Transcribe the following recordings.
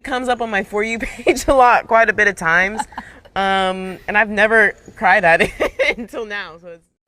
comes up on my For You page quite a bit of times. And I've never cried at it until now.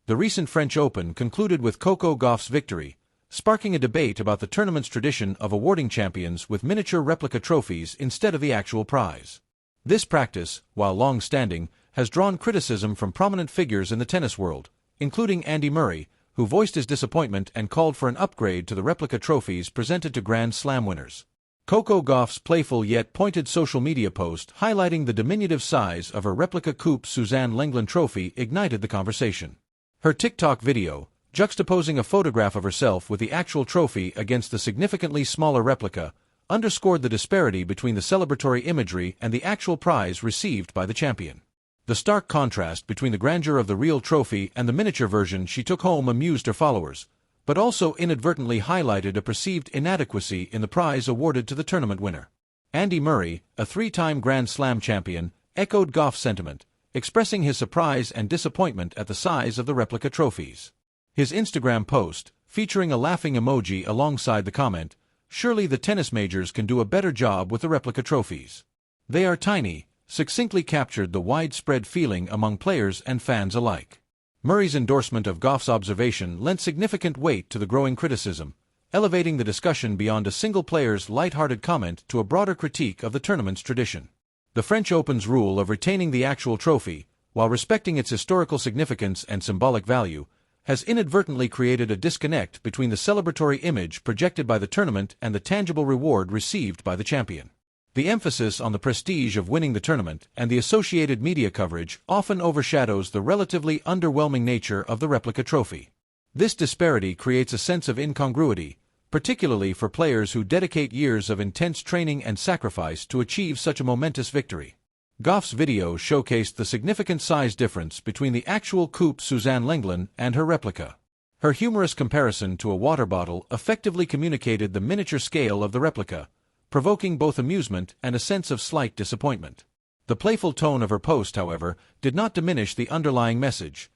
The recent French Open concluded with Coco Gauff's victory, sparking a debate about the tournament's tradition of awarding champions with miniature replica trophies instead of the actual prize. This practice, while long-standing, has drawn criticism from prominent figures in the tennis world, including Andy Murray, who voiced his disappointment and called for an upgrade to the replica trophies presented to Grand Slam winners. Coco Gauff's playful yet pointed social media post highlighting the diminutive size of her replica Coupe Suzanne Lenglen trophy ignited the conversation. Her TikTok video, juxtaposing a photograph of herself with the actual trophy against the significantly smaller replica, underscored the disparity between the celebratory imagery and the actual prize received by the champion. The stark contrast between the grandeur of the real trophy and the miniature version she took home amused her followers, but also inadvertently highlighted a perceived inadequacy in the prize awarded to the tournament winner. Andy Murray, a three-time Grand Slam champion, echoed Gauff's sentiment, expressing his surprise and disappointment at the size of the replica trophies. His Instagram post, featuring a laughing emoji alongside the comment, "Surely the tennis majors can do a better job with the replica trophies. They are tiny," succinctly captured the widespread feeling among players and fans alike. Murray's endorsement of Gauff's observation lent significant weight to the growing criticism, elevating the discussion beyond a single player's light-hearted comment to a broader critique of the tournament's tradition. The French Open's rule of retaining the actual trophy, while respecting its historical significance and symbolic value, has inadvertently created a disconnect between the celebratory image projected by the tournament and the tangible reward received by the champion. The emphasis on the prestige of winning the tournament and the associated media coverage often overshadows the relatively underwhelming nature of the replica trophy. This disparity creates a sense of incongruity, particularly for players who dedicate years of intense training and sacrifice to achieve such a momentous victory. Gauff's video showcased the significant size difference between the actual Coupe Suzanne Lenglen and her replica. Her humorous comparison to a water bottle effectively communicated the miniature scale of the replica, provoking both amusement and a sense of slight disappointment. The playful tone of her post, however, did not diminish the underlying message.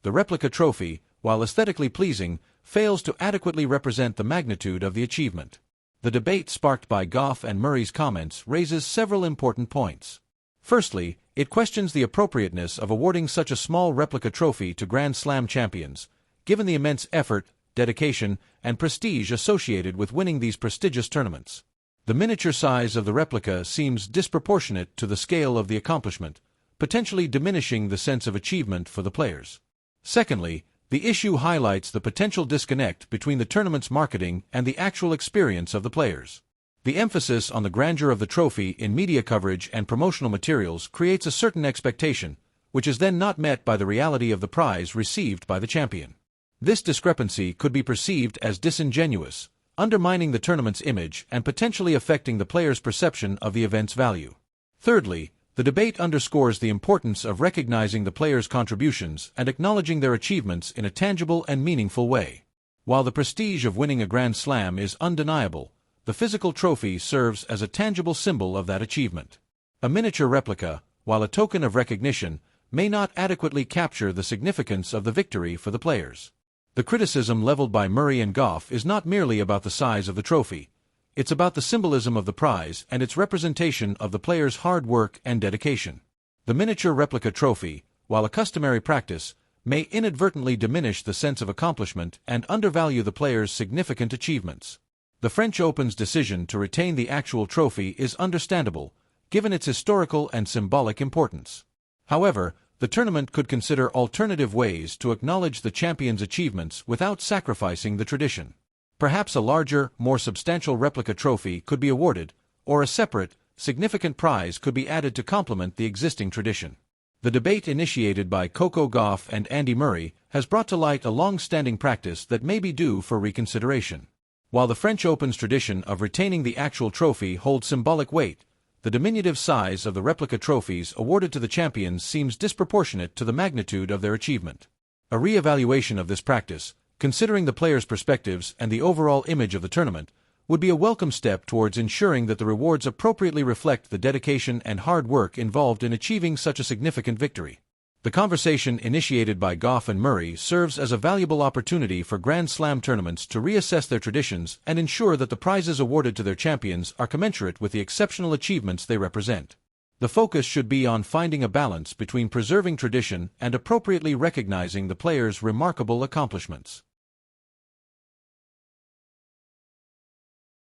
The replica trophy, while aesthetically pleasing, fails to adequately represent the magnitude of the achievement. The debate sparked by Gauff and Murray's comments raises several important points. Firstly, it questions the appropriateness of awarding such a small replica trophy to Grand Slam champions, given the immense effort, dedication, and prestige associated with winning these prestigious tournaments. The miniature size of the replica seems disproportionate to the scale of the accomplishment, potentially diminishing the sense of achievement for the players. Secondly, the issue highlights the potential disconnect between the tournament's marketing and the actual experience of the players. The emphasis on the grandeur of the trophy in media coverage and promotional materials creates a certain expectation, which is then not met by the reality of the prize received by the champion. This discrepancy could be perceived as disingenuous, undermining the tournament's image and potentially affecting the player's perception of the event's value. Thirdly, the debate underscores the importance of recognizing the players' contributions and acknowledging their achievements in a tangible and meaningful way. While the prestige of winning a Grand Slam is undeniable, the physical trophy serves as a tangible symbol of that achievement. A miniature replica, while a token of recognition, may not adequately capture the significance of the victory for the players. The criticism leveled by Murray and Gauff is not merely about the size of the trophy. It's about the symbolism of the prize and its representation of the players' hard work and dedication. The miniature replica trophy, while a customary practice, may inadvertently diminish the sense of accomplishment and undervalue the players' significant achievements. The French Open's decision to retain the actual trophy is understandable, given its historical and symbolic importance. However, the tournament could consider alternative ways to acknowledge the champion's achievements without sacrificing the tradition. Perhaps a larger, more substantial replica trophy could be awarded, or a separate, significant prize could be added to complement the existing tradition. The debate initiated by Coco Gauff and Andy Murray has brought to light a long-standing practice that may be due for reconsideration. While the French Open's tradition of retaining the actual trophy holds symbolic weight, the diminutive size of the replica trophies awarded to the champions seems disproportionate to the magnitude of their achievement. A re-evaluation of this practice, considering the players' perspectives and the overall image of the tournament, would be a welcome step towards ensuring that the rewards appropriately reflect the dedication and hard work involved in achieving such a significant victory. The conversation initiated by Gauff and Murray serves as a valuable opportunity for Grand Slam tournaments to reassess their traditions and ensure that the prizes awarded to their champions are commensurate with the exceptional achievements they represent. The focus should be on finding a balance between preserving tradition and appropriately recognizing the players' remarkable accomplishments.